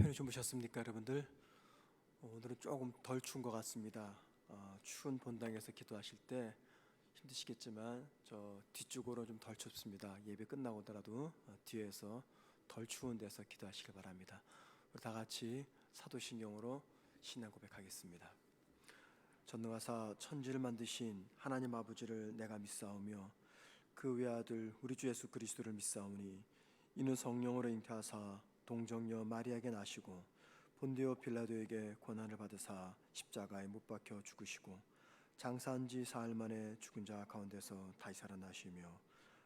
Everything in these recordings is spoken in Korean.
편히 주무셨습니까, 여러분들? 오늘은 조금 덜 추운 것 같습니다. 추운 본당에서 기도하실 때 힘드시겠지만 저 뒤쪽으로 좀 덜 춥습니다. 예배 끝나고더라도 뒤에서 덜 추운 데서 기도하시길 바랍니다. 우리 다 같이 사도신경으로 신앙 고백하겠습니다. 전능하사 천지를 만드신 하나님 아버지를 내가 믿사오며 그 외아들 우리 주 예수 그리스도를 믿사오니 이는 성령으로 잉태하사 동정녀 마리아에게 나시고 본디오 빌라도에게 고난을 받으사 십자가에 못 박혀 죽으시고 장사한 지 사흘 만에 죽은 자 가운데서 다시 살아나시며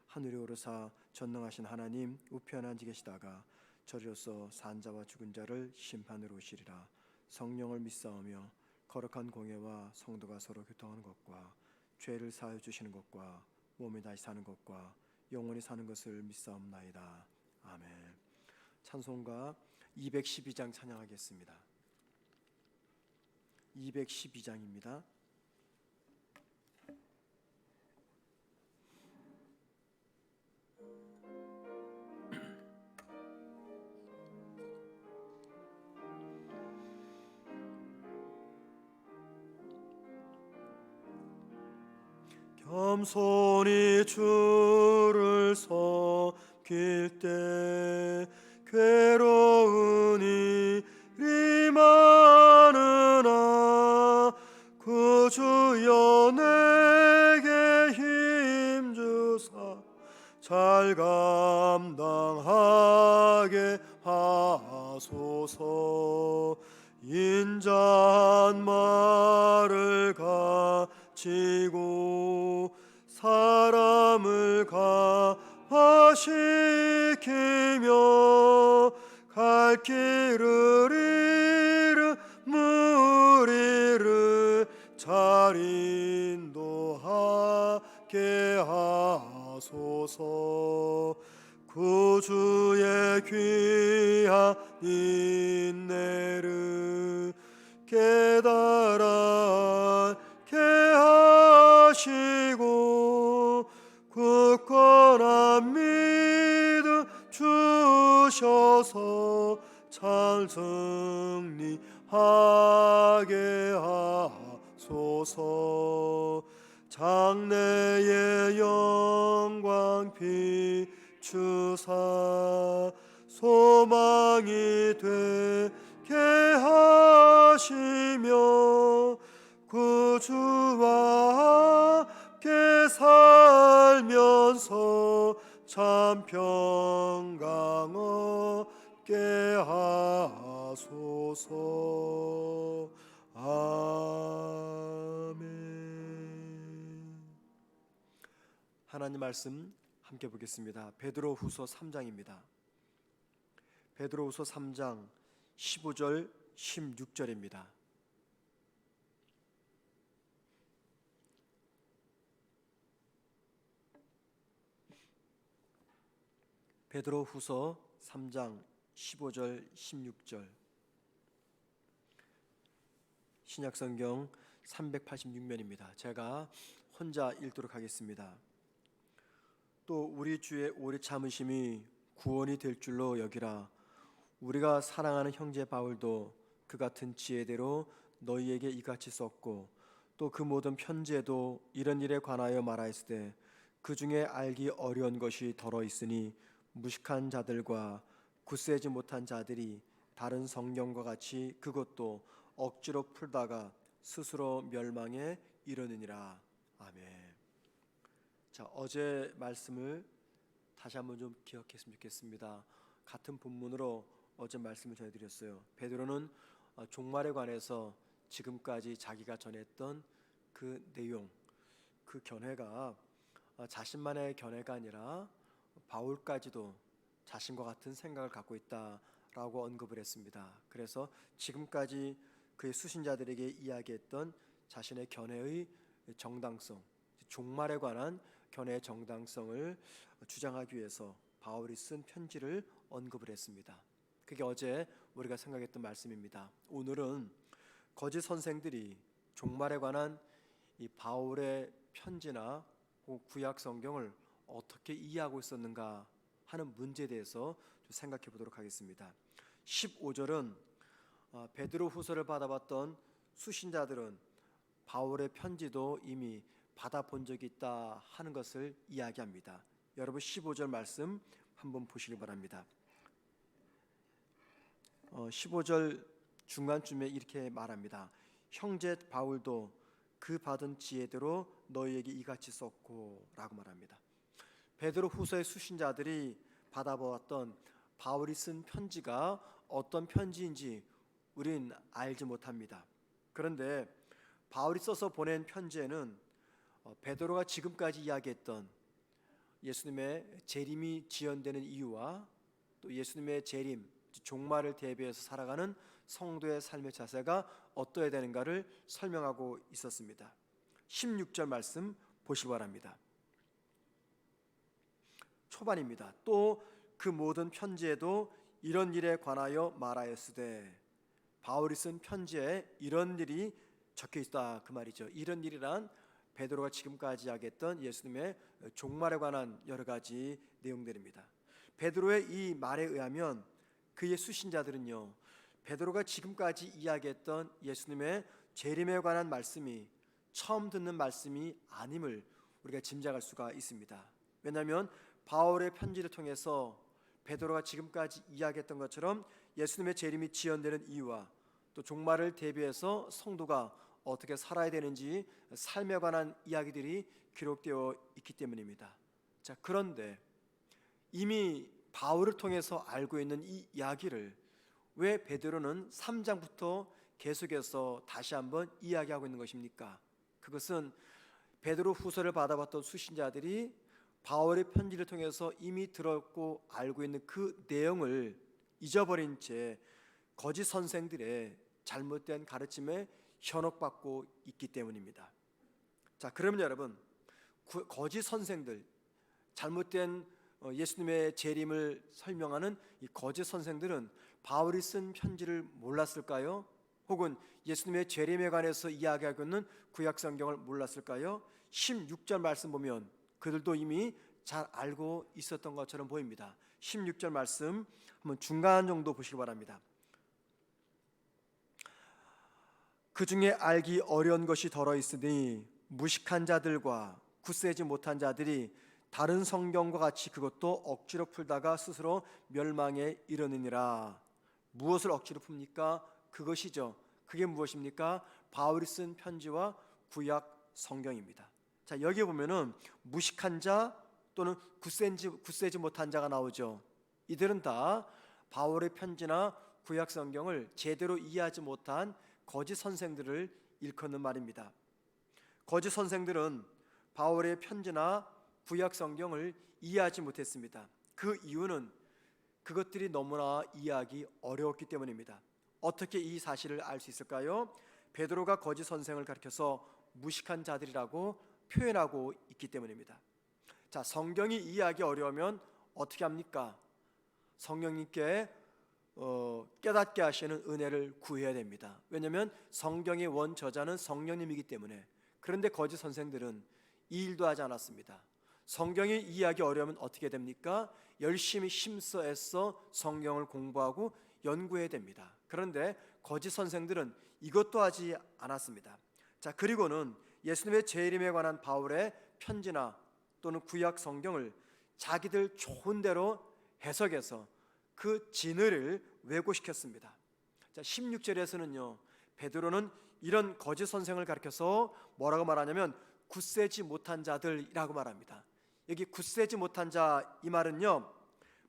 하늘에 오르사 전능하신 하나님 우편에 앉아 계시다가 저리로서 산 자와 죽은 자를 심판으로 오시리라. 성령을 믿사오며 거룩한 공예와 성도가 서로 교통하는 것과 죄를 사하여 주시는 것과 몸이 다시 사는 것과 영원히 사는 것을 믿사옵나이다. 아멘. 찬송가 212장 찬양하겠습니다. 212장입니다. 겸손히 주를 섬길 때 괴로운 일이 많으나 구주여 내게 힘주사 잘 감당하게 하소서. 인자한 말을 가지고 사람을 가화시키며 갈 길을 잃은 무리를 잘 인도하게 하소서. 구주의 귀한 인내를 깨달아 알게 하시고 굳건한 믿음 주셔서 잘 승리하게 하소서. 장래의 영광 비추사 소망이 되게 하시며 구주와 함께 살면서 참 평강 얻게 하소서. 아멘. 하나님 말씀 함께 보겠습니다. 베드로후서 3장입니다. 베드로후서 3장 15절 16절입니다. 베드로후서 3장 15절 16절 신약성경 386면입니다. 제가 혼자 읽도록 하겠습니다. 또 우리 주의 오래 참으심이 구원이 될 줄로 여기라. 우리가 사랑하는 형제 바울도 그 같은 지혜대로 너희에게 이같이 썼고 또 그 모든 편지에도 이런 일에 관하여 말하였으되 그 중에 알기 어려운 것이 덜어 있으니 무식한 자들과 굳세지 못한 자들이 다른 성경과 같이 그것도 억지로 풀다가 스스로 멸망에 이르느니라. 아멘. 자, 어제 말씀을 다시 한번 좀 기억했으면 좋겠습니다. 같은 본문으로 어제 말씀을 전해드렸어요. 베드로는 종말에 관해서 지금까지 자기가 전했던 그 내용, 그 견해가 자신만의 견해가 아니라 바울까지도 자신과 같은 생각을 갖고 있다라고 언급을 했습니다. 그래서 지금까지 그의 수신자들에게 이야기했던 자신의 견해의 정당성, 종말에 관한 견해의 정당성을 주장하기 위해서 바울이 쓴 편지를 언급을 했습니다. 그게 어제 우리가 생각했던 말씀입니다. 오늘은 거짓 선생들이 종말에 관한 이 바울의 편지나 구약 성경을 어떻게 이해하고 있었는가 하는 문제에 대해서 좀 생각해 보도록 하겠습니다. 15절은 베드로 후서를 받아봤던 수신자들은 바울의 편지도 이미 받아본 적이 있다 하는 것을 이야기합니다. 여러분 15절 말씀 한번 보시기 바랍니다. 15절 중간쯤에 이렇게 말합니다. 형제 바울도 그 받은 지혜대로 너희에게 이같이 썼고 라고 말합니다. 베드로 후서의 수신자들이 받아보았던 바울이 쓴 편지가 어떤 편지인지 우린 알지 못합니다. 그런데 바울이 써서 보낸 편지에는 베드로가 지금까지 이야기했던 예수님의 재림이 지연되는 이유와 또 예수님의 재림, 종말을 대비해서 살아가는 성도의 삶의 자세가 어떠해야 되는가를 설명하고 있었습니다. 16절 말씀 보시기 바랍니다. 초반입니다. 또 그 모든 편지에도 이런 일에 관하여 말하였으되, 바울이 쓴 편지에 이런 일이 적혀 있다 그 말이죠. 이런 일이란 베드로가 지금까지 이야기했던 예수님의 종말에 관한 여러 가지 내용들입니다. 베드로의 이 말에 의하면 그의 수신자들은요, 베드로가 지금까지 이야기했던 예수님의 재림에 관한 말씀이 처음 듣는 말씀이 아님을 우리가 짐작할 수가 있습니다. 왜냐하면 바울의 편지를 통해서 베드로가 지금까지 이야기했던 것처럼 예수님의 재림이 지연되는 이유와 또 종말을 대비해서 성도가 어떻게 살아야 되는지 삶에 관한 이야기들이 기록되어 있기 때문입니다. 자, 그런데 이미 바울을 통해서 알고 있는 이 이야기를 왜 베드로는 3장부터 계속해서 다시 한번 이야기하고 있는 것입니까? 그것은 베드로 후서를 받아봤던 수신자들이 바울의 편지를 통해서 이미 들었고 알고 있는 그 내용을 잊어버린 채 거짓 선생들의 잘못된 가르침에 현혹받고 있기 때문입니다. 자, 그러면 여러분, 거짓 선생들, 잘못된 예수님의 재림을 설명하는 이 거짓 선생들은 바울이 쓴 편지를 몰랐을까요? 혹은 예수님의 재림에 관해서 이야기하고 있는 구약 성경을 몰랐을까요? 16절 말씀 보면 그들도 이미 잘 알고 있었던 것처럼 보입니다. 16절 말씀 한번 중간 정도 보시기 바랍니다. 그 중에 알기 어려운 것이 덜어 있으니 무식한 자들과 굳세지 못한 자들이 다른 성경과 같이 그것도 억지로 풀다가 스스로 멸망에 이르느니라. 무엇을 억지로 풉니까? 그것이죠. 그게 무엇입니까? 바울이 쓴 편지와 구약 성경입니다. 자, 여기 보면은 무식한 자 또는 굳세지 못한 자가 나오죠. 이들은 다 바울의 편지나 구약 성경을 제대로 이해하지 못한 거짓 선생들을 일컫는 말입니다. 거짓 선생들은 바울의 편지나 구약 성경을 이해하지 못했습니다. 그 이유는 그것들이 너무나 이해하기 어려웠기 때문입니다. 어떻게 이 사실을 알 수 있을까요? 베드로가 거짓 선생을 가리켜서 무식한 자들이라고 표현하고 있기 때문입니다. 자, 성경이 이해하기 어려우면 어떻게 합니까? 성령님께 깨닫게 하시는 은혜를 구해야 됩니다. 왜냐하면 성경의 원저자는 성령님이기 때문에. 그런데 거짓 선생들은 이 일도 하지 않았습니다. 성경이 이해하기 어려우면 어떻게 됩니까? 열심히 힘써 애써 성경을 공부하고 연구해야 됩니다. 그런데 거짓 선생들은 이것도 하지 않았습니다. 자, 그리고는 예수님의 재림에 관한 바울의 편지나 또는 구약 성경을 자기들 좋은 대로 해석해서 그 진리를 왜곡시켰습니다. 자, 16절에서는요, 베드로는 이런 거짓 선생을 가리켜서 뭐라고 말하냐면 굳세지 못한 자들이라고 말합니다. 여기 굳세지 못한 자, 이 말은요,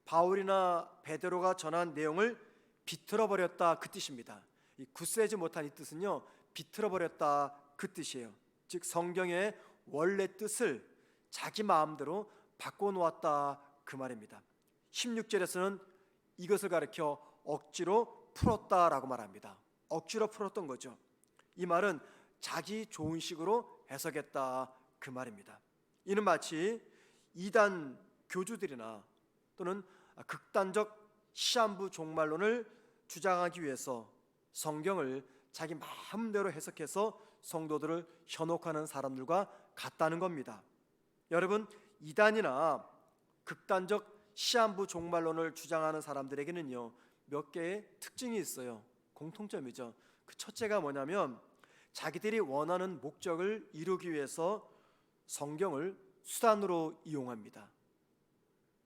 바울이나 베드로가 전한 내용을 비틀어 버렸다 그 뜻입니다. 이 굳세지 못한 이 뜻은요, 비틀어 버렸다 그 뜻이에요. 즉 성경의 원래 뜻을 자기 마음대로 바꿔 놓았다 그 말입니다. 16절에서는 이것을 가리켜 억지로 풀었다라고 말합니다. 억지로 풀었던 거죠. 이 말은 자기 좋은 식으로 해석했다 그 말입니다. 이는 마치 이단 교주들이나 또는 극단적 시한부 종말론을 주장하기 위해서 성경을 자기 마음대로 해석해서 성도들을 현혹하는 사람들과 같다는 겁니다. 여러분, 이단이나 극단적 시한부 종말론을 주장하는 사람들에게는요, 몇 개의 특징이 있어요. 공통점이죠. 그 첫째가 뭐냐면 자기들이 원하는 목적을 이루기 위해서 성경을 수단으로 이용합니다.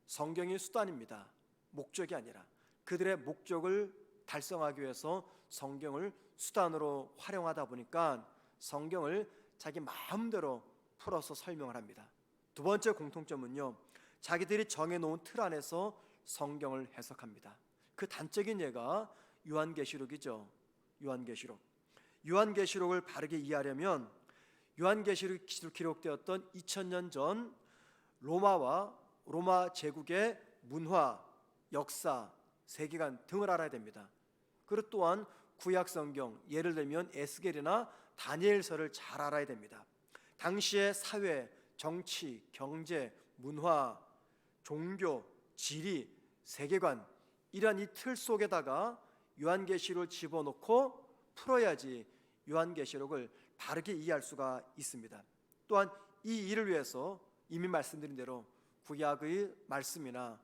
성경이 수단입니다. 목적이 아니라 그들의 목적을 달성하기 위해서 성경을 수단으로 활용하다 보니까 성경을 자기 마음대로 풀어서 설명을 합니다. 두 번째 공통점은요, 자기들이 정해놓은 틀 안에서 성경을 해석합니다. 그 단적인 예가 요한계시록이죠. 요한계시록을 바르게 이해하려면 요한계시록이 기록되었던 2000년 전 로마 제국의 문화, 역사, 세계관 등을 알아야 됩니다. 그리고 또한 구약 성경, 예를 들면 에스겔이나 다니엘서를 잘 알아야 됩니다. 당시의 사회, 정치, 경제, 문화, 종교, 지리, 세계관, 이러한 이 틀 속에다가 요한계시록을 집어넣고 풀어야지 요한계시록을 바르게 이해할 수가 있습니다. 또한 이 일을 위해서 이미 말씀드린 대로 구약의 말씀이나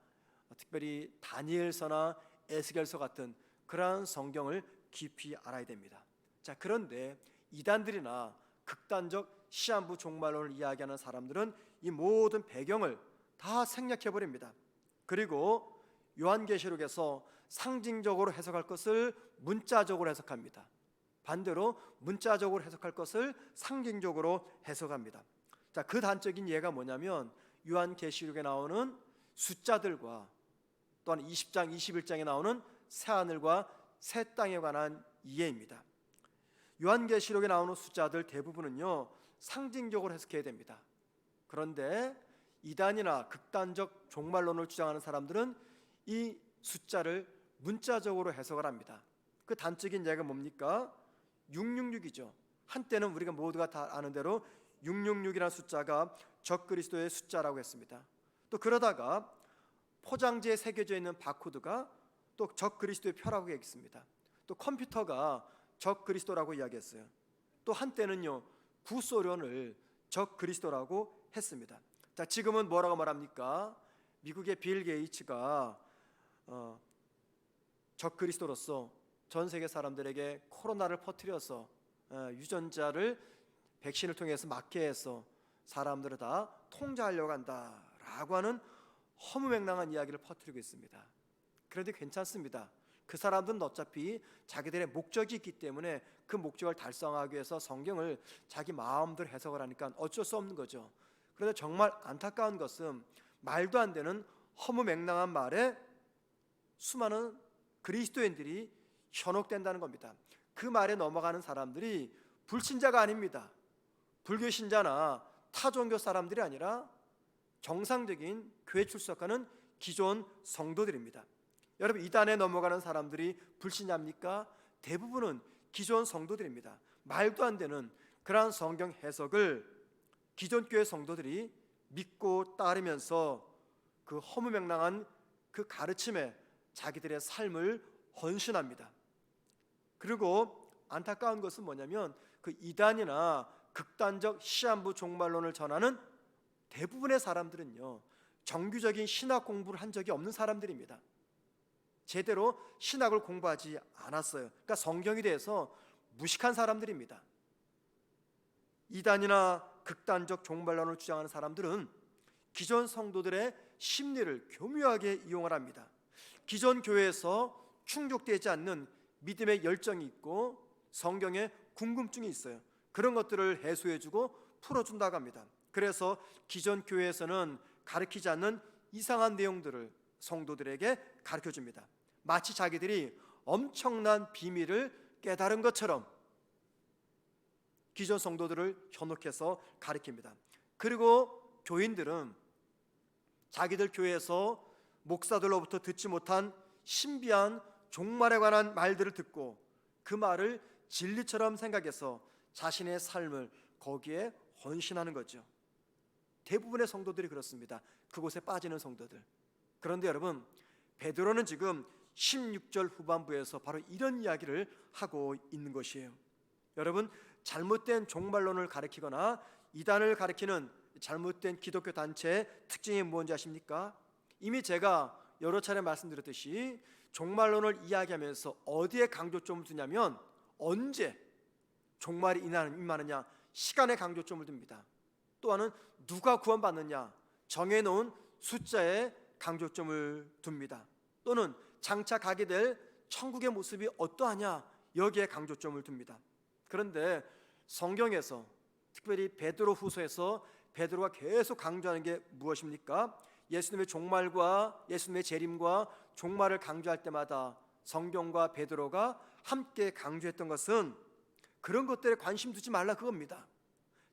특별히 다니엘서나 에스겔서 같은 그러한 성경을 깊이 알아야 됩니다. 자, 그런데 이단들이나 극단적 시한부 종말론을 이야기하는 사람들은 이 모든 배경을 다 생략해 버립니다. 그리고 요한계시록에서 상징적으로 해석할 것을 문자적으로 해석합니다. 반대로 문자적으로 해석할 것을 상징적으로 해석합니다. 자, 그 단적인 예가 뭐냐면 요한계시록에 나오는 숫자들과 또한 20장, 21장에 나오는 새하늘과 새 땅에 관한 이해입니다. 요한계시록에 나오는 숫자들 대부분은요 상징적으로 해석해야 됩니다. 그런데 이단이나 극단적 종말론을 주장하는 사람들은 이 숫자를 문자적으로 해석을 합니다. 그 단적인 예가 뭡니까? 666이죠. 한때는 우리가 모두가 다 아는 대로 666이라는 숫자가 적그리스도의 숫자라고 했습니다. 또 그러다가 포장지에 새겨져 있는 바코드가 또 적그리스도의 표라고 얘기했습니다. 또 컴퓨터가 적그리스도라고 이야기했어요. 또 한때는요 구소련을 적그리스도라고 했습니다. 자, 지금은 뭐라고 말합니까? 미국의 빌 게이츠가 적그리스도로서 전 세계 사람들에게 코로나를 퍼뜨려서 유전자를 백신을 통해서 맞게 해서 사람들을 다 통제하려고 한다라고 하는 허무맹랑한 이야기를 퍼뜨리고 있습니다. 그런데 괜찮습니다. 그 사람들은 어차피 자기들의 목적이 있기 때문에 그 목적을 달성하기 위해서 성경을 자기 마음대로 해석을 하니까 어쩔 수 없는 거죠. 그런데 정말 안타까운 것은 말도 안 되는 허무맹랑한 말에 수많은 그리스도인들이 현혹된다는 겁니다. 그 말에 넘어가는 사람들이 불신자가 아닙니다. 불교 신자나 타 종교 사람들이 아니라 정상적인 교회 출석하는 기존 성도들입니다. 여러분, 이단에 넘어가는 사람들이 불신자입니까? 대부분은 기존 성도들입니다. 말도 안 되는 그러한 성경 해석을 기존 교회 성도들이 믿고 따르면서 그 허무맹랑한 그 가르침에 자기들의 삶을 헌신합니다. 그리고 안타까운 것은 뭐냐면 그 이단이나 극단적 시한부 종말론을 전하는 대부분의 사람들은요 정규적인 신학 공부를 한 적이 없는 사람들입니다. 제대로 신학을 공부하지 않았어요. 그러니까 성경에 대해서 무식한 사람들입니다. 이단이나 극단적 종말론을 주장하는 사람들은 기존 성도들의 심리를 교묘하게 이용을 합니다. 기존 교회에서 충족되지 않는 믿음의 열정이 있고 성경에 궁금증이 있어요. 그런 것들을 해소해주고 풀어준다고 합니다. 그래서 기존 교회에서는 가르치지 않는 이상한 내용들을 성도들에게 가르쳐줍니다. 마치 자기들이 엄청난 비밀을 깨달은 것처럼 기존 성도들을 현혹해서 가르칩니다. 그리고 교인들은 자기들 교회에서 목사들로부터 듣지 못한 신비한 종말에 관한 말들을 듣고 그 말을 진리처럼 생각해서 자신의 삶을 거기에 헌신하는 거죠. 대부분의 성도들이 그렇습니다. 그곳에 빠지는 성도들. 그런데 여러분, 베드로는 지금 16절 후반부에서 바로 이런 이야기를 하고 있는 것이에요. 여러분, 잘못된 종말론을 가리키거나 이단을 가리키는 잘못된 기독교 단체의 특징이 뭔지 아십니까? 이미 제가 여러 차례 말씀드렸듯이 종말론을 이야기하면서 어디에 강조점을 두냐면 언제 종말이 임하느냐, 시간에 강조점을 둡니다. 또 하나는 누가 구원받느냐, 정해놓은 숫자에 강조점을 둡니다. 또는 장차 가게 될 천국의 모습이 어떠하냐, 여기에 강조점을 둡니다. 그런데 성경에서 특별히 베드로후서에서 베드로가 계속 강조하는 게 무엇입니까? 예수님의 종말과 예수님의 재림과 종말을 강조할 때마다 성경과 베드로가 함께 강조했던 것은 그런 것들에 관심 두지 말라 그겁니다.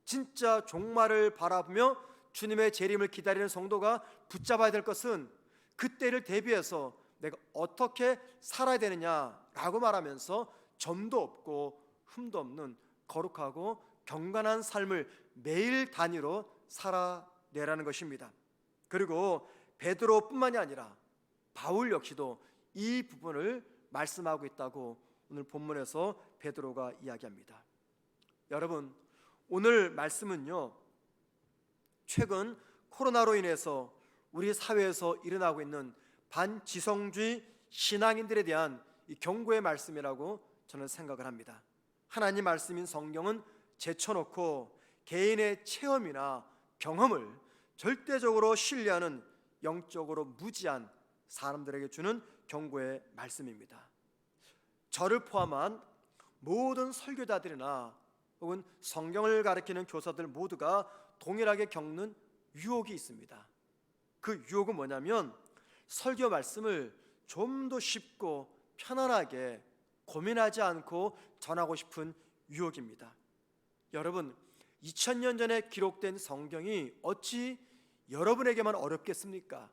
진짜 종말을 바라보며 주님의 재림을 기다리는 성도가 붙잡아야 될 것은 그때를 대비해서 내가 어떻게 살아야 되느냐라고 말하면서 점도 없고 흠도 없는 거룩하고 경건한 삶을 매일 단위로 살아내라는 것입니다. 그리고 베드로뿐만이 아니라 바울 역시도 이 부분을 말씀하고 있다고 오늘 본문에서 베드로가 이야기합니다. 여러분, 오늘 말씀은요, 최근 코로나로 인해서 우리 사회에서 일어나고 있는 반지성주의 신앙인들에 대한 이 경고의 말씀이라고 저는 생각을 합니다. 하나님 말씀인 성경은 제쳐놓고 개인의 체험이나 경험을 절대적으로 신뢰하는 영적으로 무지한 사람들에게 주는 경고의 말씀입니다. 저를 포함한 모든 설교자들이나 혹은 성경을 가르치는 교사들 모두가 동일하게 겪는 유혹이 있습니다. 그 유혹은 뭐냐면 설교 말씀을 좀 더 쉽고 편안하게 고민하지 않고 전하고 싶은 유혹입니다. 여러분, 2000년 전에 기록된 성경이 어찌 여러분에게만 어렵겠습니까?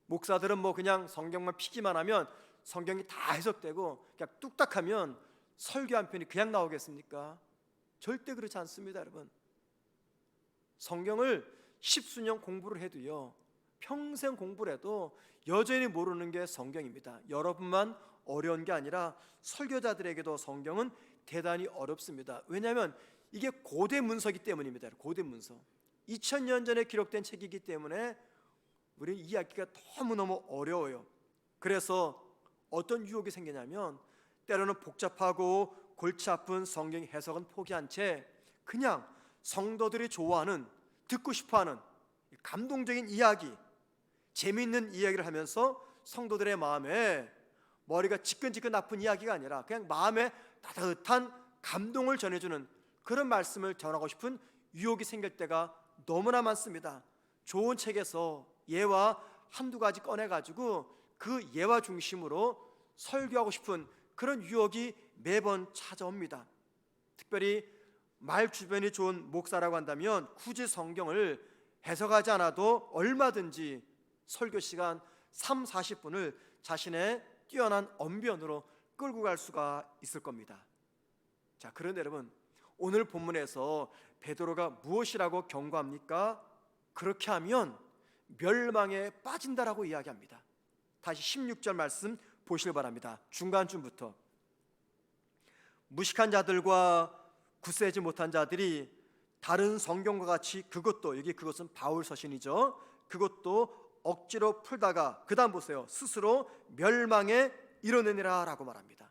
목사들은 그냥 성경만 피기만 하면 성경이 다 해석되고 그냥 뚝딱하면 설교 한 편이 그냥 나오겠습니까? 절대 그렇지 않습니다, 여러분. 성경을 십수년 공부를 해도요, 평생 공부를 해도 여전히 모르는 게 성경입니다. 여러분만 어려운 게 아니라 설교자들에게도 성경은 대단히 어렵습니다. 왜냐하면 이게 고대 문서이기 때문입니다. 고대 문서, 2000년 전에 기록된 책이기 때문에 우리 이해하기가 너무너무 어려워요. 그래서 어떤 유혹이 생기냐면 때로는 복잡하고 골치 아픈 성경 해석은 포기한 채 그냥 성도들이 좋아하는, 듣고 싶어하는 감동적인 이야기, 재미있는 이야기를 하면서 성도들의 마음에 머리가 지끈지끈 아픈 이야기가 아니라 그냥 마음에 따뜻한 감동을 전해주는 그런 말씀을 전하고 싶은 유혹이 생길 때가 너무나 많습니다. 좋은 책에서 예와 한두 가지 꺼내가지고 그 예와 중심으로 설교하고 싶은 그런 유혹이 매번 찾아옵니다. 특별히 말 주변이 좋은 목사라고 한다면 굳이 성경을 해석하지 않아도 얼마든지 설교 시간 3, 40분을 자신의 뛰어난 언변으로 끌고 갈 수가 있을 겁니다. 자, 그런데 여러분, 오늘 본문에서 베드로가 무엇이라고 경고합니까? 그렇게 하면 멸망에 빠진다라고 이야기합니다. 다시 16절 말씀 보시길 바랍니다. 중간쯤부터. 무식한 자들과 굳세지 못한 자들이 다른 성경과 같이 그것은 바울 서신이죠. 그것도 억지로 풀다가 그 다음 보세요. 스스로 멸망에 이르느니라 라고 말합니다.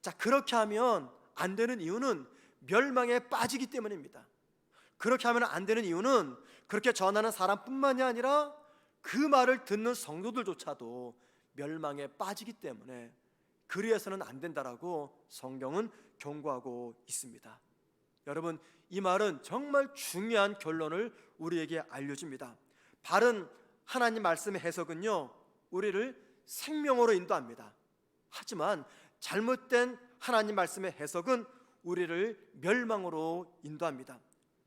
자, 그렇게 하면 안 되는 이유는 멸망에 빠지기 때문입니다. 그렇게 하면 안 되는 이유는 그렇게 전하는 사람뿐만이 아니라 그 말을 듣는 성도들조차도 멸망에 빠지기 때문에 그리해서는 안 된다라고 성경은 경고하고 있습니다. 여러분, 이 말은 정말 중요한 결론을 우리에게 알려줍니다. 바른 하나님 말씀의 해석은요, 우리를 생명으로 인도합니다. 하지만 잘못된 하나님 말씀의 해석은 우리를 멸망으로 인도합니다.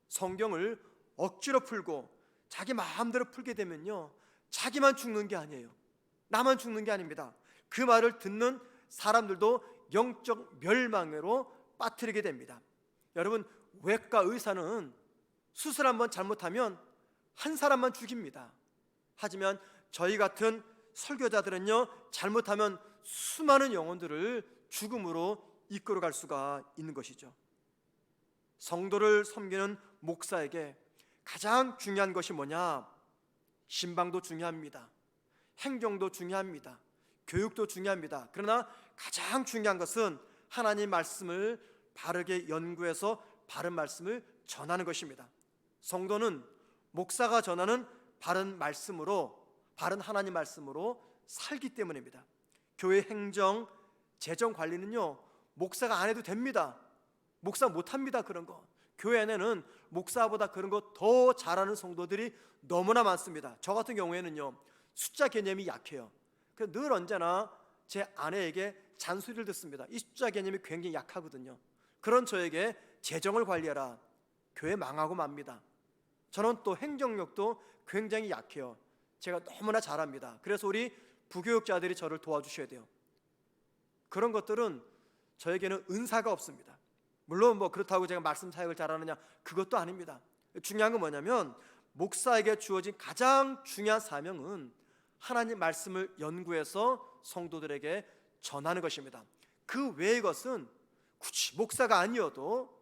성경을 억지로 풀고 자기 마음대로 풀게 되면요, 자기만 죽는 게 아니에요. 나만 죽는 게 아닙니다. 그 말을 듣는 사람들도 영적 멸망으로 빠뜨리게 됩니다. 여러분, 외과 의사는 수술 한번 잘못하면 한 사람만 죽입니다. 하지만 저희 같은 설교자들은요, 잘못하면 수많은 영혼들을 죽음으로 이끌어갈 수가 있는 것이죠. 성도를 섬기는 목사에게 가장 중요한 것이 뭐냐? 신방도 중요합니다. 행정도 중요합니다. 교육도 중요합니다. 그러나 가장 중요한 것은 하나님 말씀을 바르게 연구해서 바른 말씀을 전하는 것입니다. 성도는 목사가 전하는 바른 말씀으로, 바른 하나님 말씀으로 살기 때문입니다. 교회 행정, 재정 관리는요, 목사가 안 해도 됩니다. 목사 못합니다. 그런 거. 교회 안에는 목사보다 그런 거 더 잘하는 성도들이 너무나 많습니다. 저 같은 경우에는요, 숫자 개념이 약해요. 그래서 늘 언제나 제 아내에게 잔소리를 듣습니다. 이 숫자 개념이 굉장히 약하거든요. 그런 저에게 재정을 관리해라. 교회 망하고 맙니다. 저는 또 행정력도 굉장히 약해요. 제가 너무나 잘합니다. 그래서 우리 부교육자들이 저를 도와주셔야 돼요. 그런 것들은 저에게는 은사가 없습니다. 물론 뭐 그렇다고 제가 말씀 사역을 잘하느냐, 그것도 아닙니다. 중요한 건 뭐냐면 목사에게 주어진 가장 중요한 사명은 하나님 말씀을 연구해서 성도들에게 전하는 것입니다. 그 외의 것은 굳이 목사가 아니어도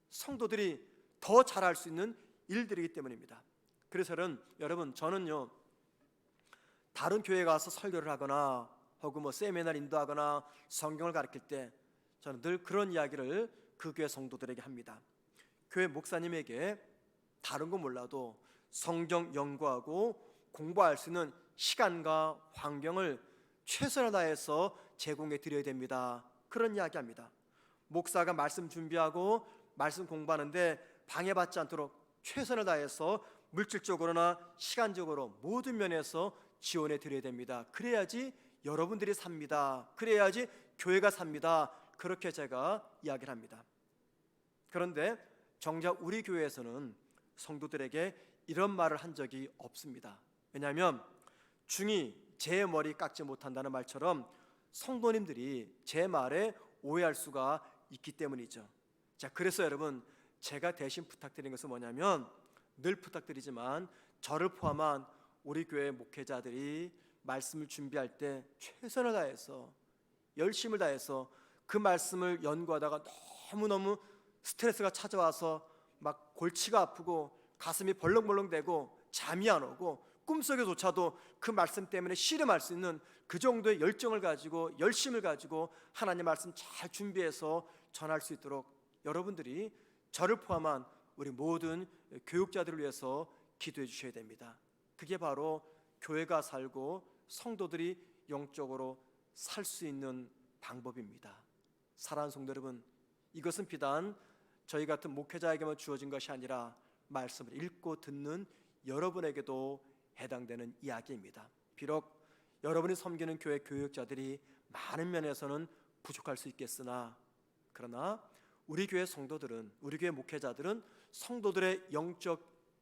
성도들이 더 잘할 수 있는 일들이기 때문입니다. 그래서 여러분, 저는요, 다른 교회에 가서 설교를 하거나 혹은 뭐 세미나를 인도하거나 성경을 가르칠 때 저는 늘 그런 이야기를 그 교회 성도들에게 합니다. 교회 목사님에게 다른 거 몰라도 성경 연구하고 공부할 수 있는 시간과 환경을 최선을 다해서 제공해 드려야 됩니다. 그런 이야기합니다. 목사가 말씀 준비하고 말씀 공부하는데 방해받지 않도록 최선을 다해서 물질적으로나 시간적으로 모든 면에서 지원해 드려야 됩니다. 그래야지 여러분들이 삽니다. 그래야지 교회가 삽니다. 그렇게 제가 이야기를 합니다. 그런데 정작 우리 교회에서는 성도들에게 이런 말을 한 적이 없습니다. 왜냐하면 중이 제 머리 깎지 못한다는 말처럼 성도님들이 제 말에 오해할 수가 있기 때문이죠. 자, 그래서 여러분, 제가 대신 부탁드리는 것은 뭐냐면, 늘 부탁드리지만 저를 포함한 우리 교회 목회자들이 말씀을 준비할 때 최선을 다해서, 열심을 다해서 그 말씀을 연구하다가 너무너무 스트레스가 찾아와서 막 골치가 아프고 가슴이 벌렁벌렁대고 잠이 안 오고 꿈속에조차도 그 말씀 때문에 씨름할 수 있는 그 정도의 열정을 가지고, 열심을 가지고 하나님 말씀 잘 준비해서 전할 수 있도록 여러분들이 저를 포함한 우리 모든 교육자들을 위해서 기도해 주셔야 됩니다. 그게 바로 교회가 살고 성도들이 영적으로 살 수 있는 방법입니다. 사랑하는 성도 여러분, 이것은 비단 저희 같은 목회자에게만 주어진 것이 아니라 말씀을 읽고 듣는 여러분에게도 해당되는 이야기입니다. 비록 여러분이 섬기는 교회 교육자들이 많은 면에서는 부족할 수 있겠으나, 그러나 우리 교회 성도들은, 우리 교회 목회자들은 성도들의 영적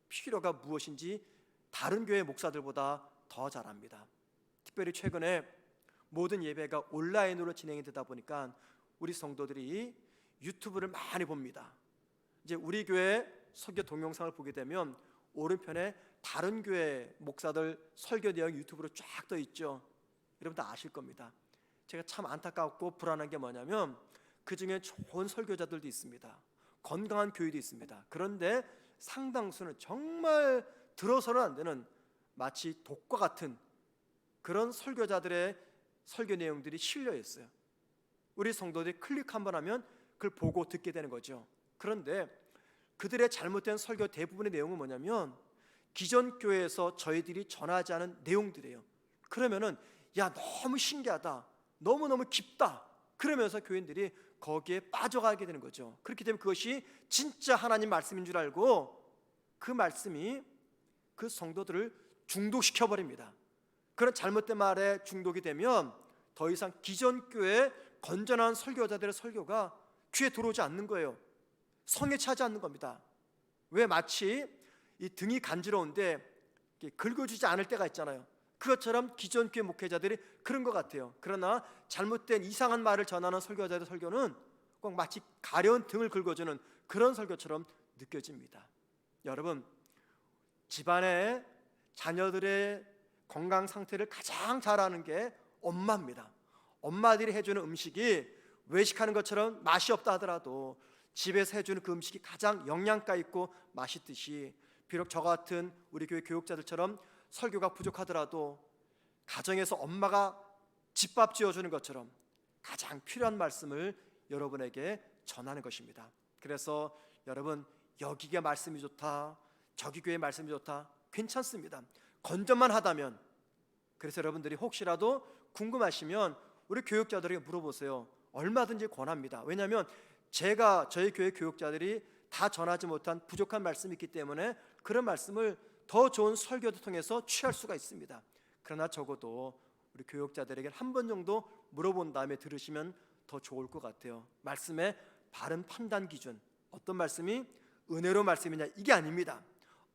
필요가 무엇인지 다른 교회 목사들보다 더 잘 압니다. 특별히 최근에 모든 예배가 온라인으로 진행이 되다 보니까 우리 성도들이 유튜브를 많이 봅니다. 이제 우리 교회 설교 동영상을 보게 되면 오른편에 다른 교회 목사들 설교 내용 유튜브로 쫙 떠 있죠. 여러분 다 아실 겁니다. 제가 참 안타깝고 불안한 게 뭐냐면 그 중에 좋은 설교자들도 있습니다. 건강한 교회도 있습니다. 그런데 상당수는 정말 들어서는 안 되는 마치 독과 같은 그런 설교자들의 설교 내용들이 실려 있어요. 우리 성도들이 클릭 한번 하면 그걸 보고 듣게 되는 거죠. 그런데 그들의 잘못된 설교 대부분의 내용은 뭐냐면 기존 교회에서 저희들이 전하지 않은 내용들이에요. 그러면은 야, 너무 신기하다, 너무너무 깊다, 그러면서 교인들이 거기에 빠져가게 되는 거죠. 그렇기 때문에 그것이 진짜 하나님 말씀인 줄 알고 그 말씀이 그 성도들을 중독시켜 버립니다. 그런 잘못된 말에 중독이 되면 더 이상 기존 교회의 건전한 설교자들의 설교가 귀에 들어오지 않는 거예요. 성에 차지 않는 겁니다. 왜? 마치 이 등이 간지러운데 긁어주지 않을 때가 있잖아요. 그것처럼 기존 교회 목회자들이 그런 것 같아요. 그러나 잘못된 이상한 말을 전하는 설교자들의 설교는 꼭 마치 가려운 등을 긁어주는 그런 설교처럼 느껴집니다. 여러분, 집안의 자녀들의 건강 상태를 가장 잘 아는 게 엄마입니다. 엄마들이 해주는 음식이 외식하는 것처럼 맛이 없다 하더라도 집에서 해주는 그 음식이 가장 영양가 있고 맛있듯이, 비록 저 같은 우리 교회 교육자들처럼 설교가 부족하더라도 가정에서 엄마가 집밥 지어주는 것처럼 가장 필요한 말씀을 여러분에게 전하는 것입니다. 그래서 여러분, 여기가 말씀이 좋다, 저기 교회 말씀이 좋다, 괜찮습니다. 건전만 하다면. 그래서 여러분들이 혹시라도 궁금하시면 우리 교육자들에게 물어보세요. 얼마든지 권합니다. 왜냐하면 저희 교회 교육자들이 다 전하지 못한 부족한 말씀이 있기 때문에 그런 말씀을 더 좋은 설교를 통해서 취할 수가 있습니다. 그러나 적어도 우리 교육자들에게 한 번 정도 물어본 다음에 들으시면 더 좋을 것 같아요. 말씀의 바른 판단 기준, 어떤 말씀이 은혜로 말씀이냐, 이게 아닙니다.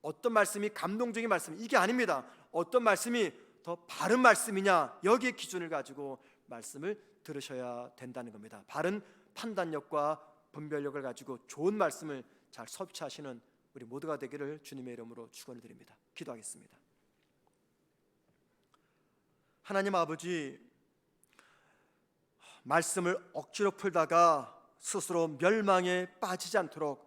어떤 말씀이 감동적인 말씀, 이게 아닙니다. 어떤 말씀이 더 바른 말씀이냐, 여기에 기준을 가지고 말씀을 들으셔야 된다는 겁니다. 바른 판단력과 분별력을 가지고 좋은 말씀을 잘 섭취하시는 우리 모두가 되기를 주님의 이름으로 축원을 드립니다. 기도하겠습니다. 하나님 아버지, 말씀을 억지로 풀다가 스스로 멸망에 빠지지 않도록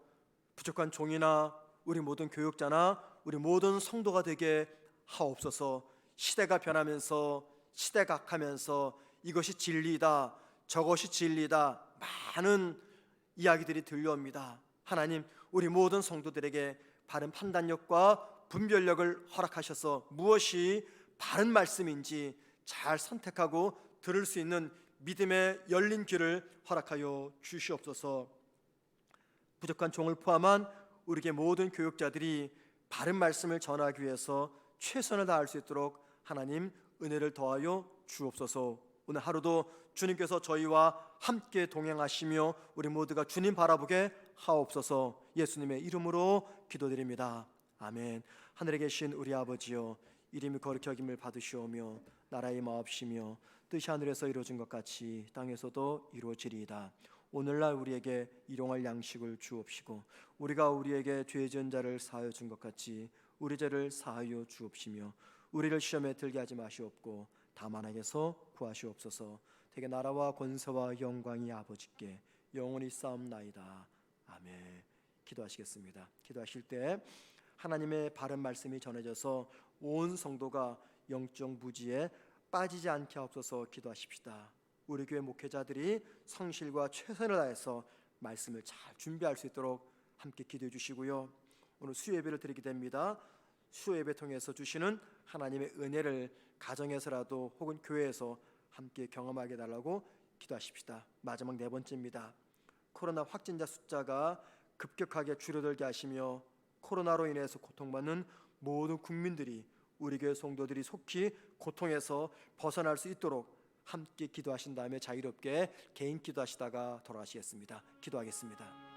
부족한 종이나 우리 모든 교육자나 우리 모든 성도가 되게 하옵소서. 시대가 변하면서, 시대가 악하면서 이것이 진리다, 저것이 진리다, 많은 이야기들이 들려옵니다. 하나님, 우리 모든 성도들에게 바른 판단력과 분별력을 허락하셔서 무엇이 바른 말씀인지 잘 선택하고 들을 수 있는 믿음의 열린 귀를 허락하여 주시옵소서. 부족한 종을 포함한 우리에게 모든 교육자들이 바른 말씀을 전하기 위해서 최선을 다할 수 있도록 하나님 은혜를 더하여 주옵소서. 오늘 하루도 주님께서 저희와 함께 동행하시며 우리 모두가 주님 바라보게 하옵소서. 예수님의 이름으로 기도드립니다. 아멘. 하늘에 계신 우리 아버지여, 이름이 거룩히 여김을 받으시오며 나라의 마옵시며 뜻이 하늘에서 이루어진 것 같이 땅에서도 이루어지리이다. 오늘날 우리에게 일용할 양식을 주옵시고 우리가 우리에게 죄 지은 자를 사하여 준 것 같이 우리 죄를 사하여 주옵시며 우리를 시험에 들게 하지 마시옵고 다만 악에서 구하시옵소서. 되게 나라와 권세와 영광이 아버지께 영원히 쌓옵나이다. 아멘. 기도하시겠습니다. 기도하실 때 하나님의 바른 말씀이 전해져서 온 성도가 영적 무지에 빠지지 않게 하옵소서. 기도하십시다. 우리 교회 목회자들이 성실과 최선을 다해서 말씀을 잘 준비할 수 있도록 함께 기도해 주시고요. 오늘 수요예배를 드리게 됩니다. 수요예배 통해서 주시는 하나님의 은혜를 가정에서라도 혹은 교회에서 함께 경험하게 달라고 기도하십시다. 마지막 네 번째입니다. 코로나 확진자 숫자가 급격하게 줄어들게 하시며 코로나로 인해서 고통받는 모든 국민들이, 우리 교회 성도들이 속히 고통에서 벗어날 수 있도록 함께 기도하신 다음에 자유롭게 개인 기도하시다가 돌아가시겠습니다. 기도하겠습니다.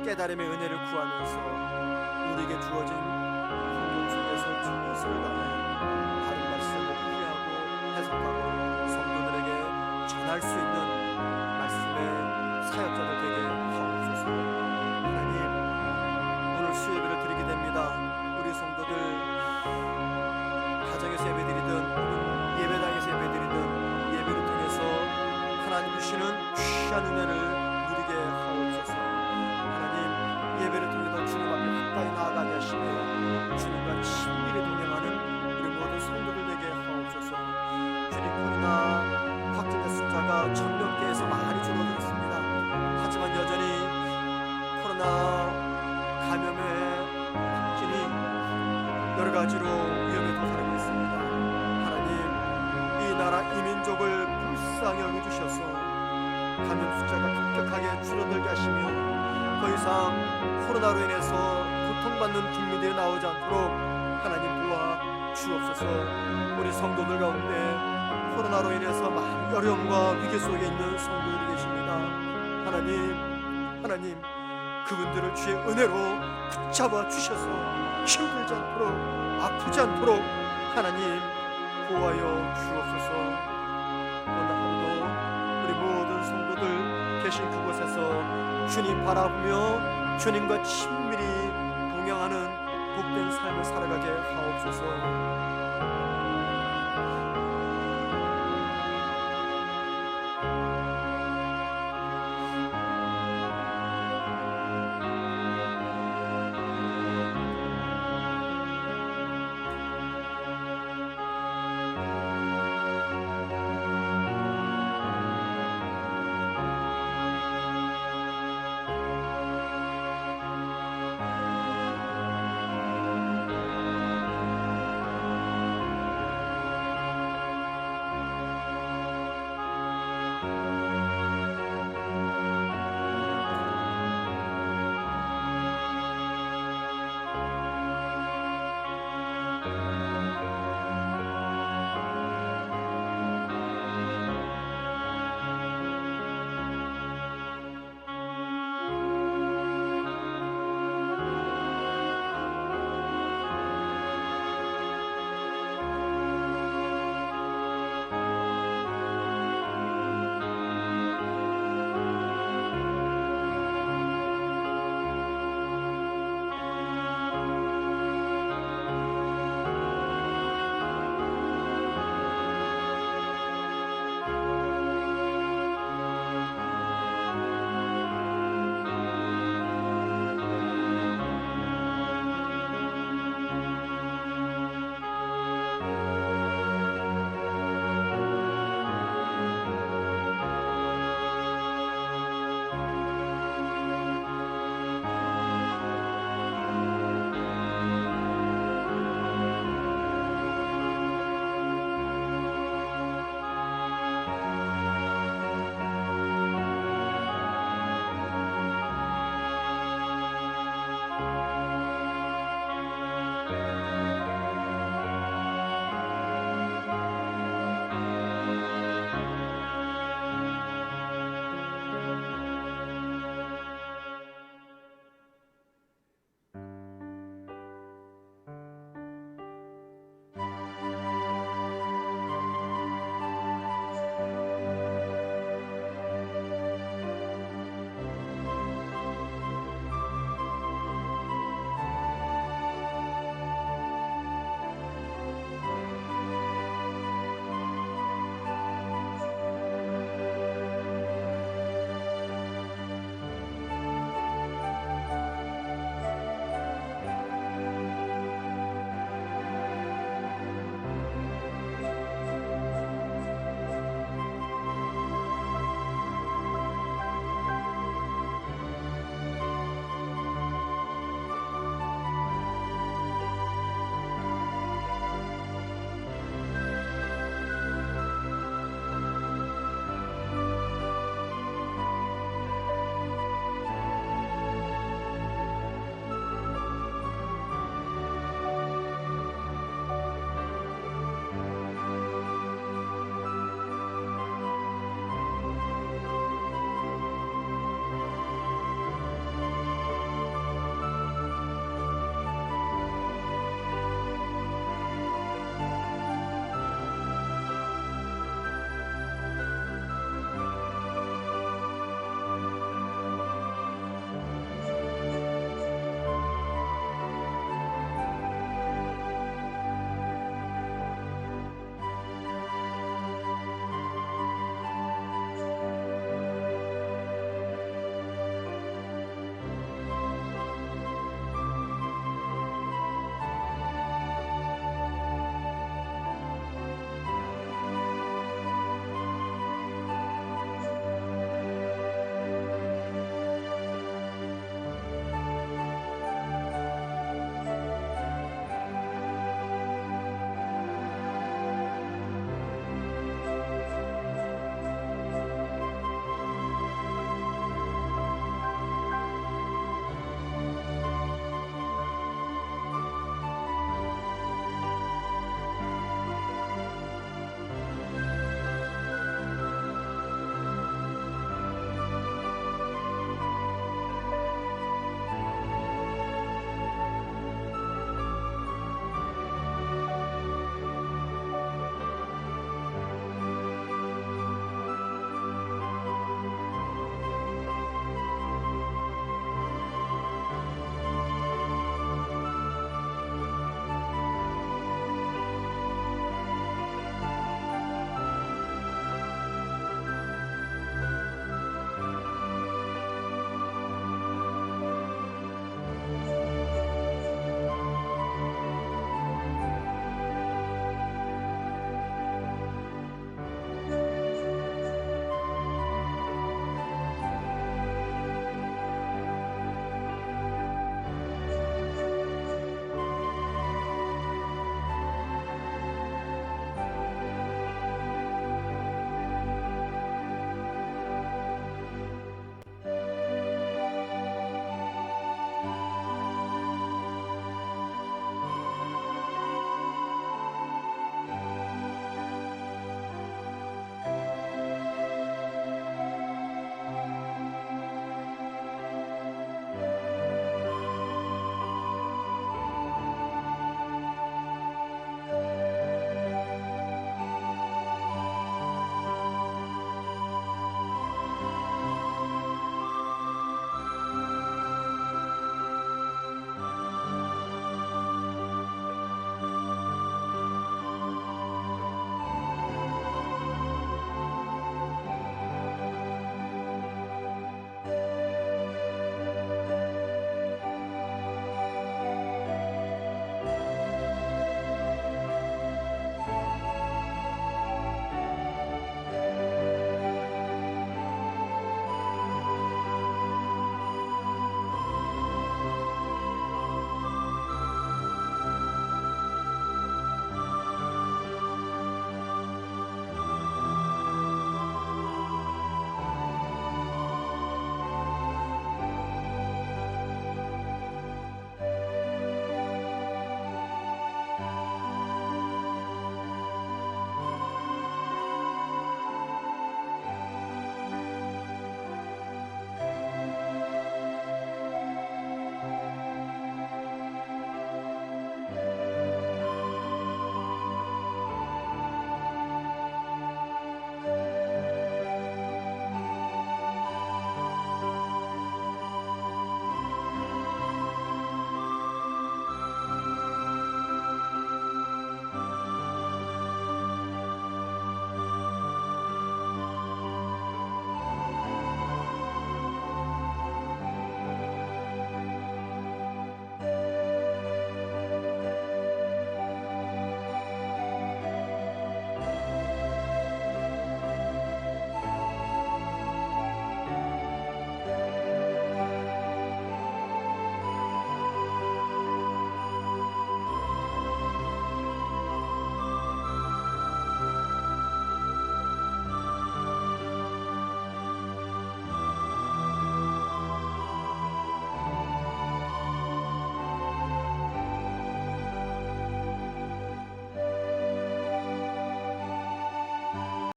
깨달음의 은혜를 구하면서 우리에게 주어진 환경 속에서 최선을 다해 바른 말씀을 이해하고 해석하고 성도들에게 전할 수 있는 말씀의 사역자들 되게 하옵소서. 하나님, 오늘 수요예배를 드리게 됩니다. 우리 성도들 가정에서 예배드리든 혹은 예배당에서 예배드리든 예배를 통해서 하나님 주시는 귀한 은혜를 누리게 하옵소서. 예배를 통해서 주님 앞에 가까이 나아가게 하시며 주님과 친밀히 동행하는 우리 모든 성도들 되게 하옵소서. 주님, 코로나 확진자 숫자가 1000명대에서 많이 줄어들었습니다. 하지만 여전히 코로나 감염의 확진이 여러 가지로 위험에 도달하고 있습니다. 하나님, 이 나라 이 민족을 불쌍히 여겨주셔서 감염 숫자가 급격하게 줄어들게 하시며 더 이상 코로나로 인해서 고통받는 국민들이 나오지 않도록 하나님 도와 주옵소서. 우리 성도들 가운데 코로나로 인해서 많은 어려움과 위기 속에 있는 성도들이 계십니다. 하나님 그분들을 주의 은혜로 붙잡아 주셔서 힘들지 않도록 아프지 않도록 하나님 보호하여 주옵소서. 오늘 하루도 우리 모든 성도들 계신 그곳에서 주님 바라보며 주님과 친밀히 동행하는 복된 삶을 살아가게 하옵소서.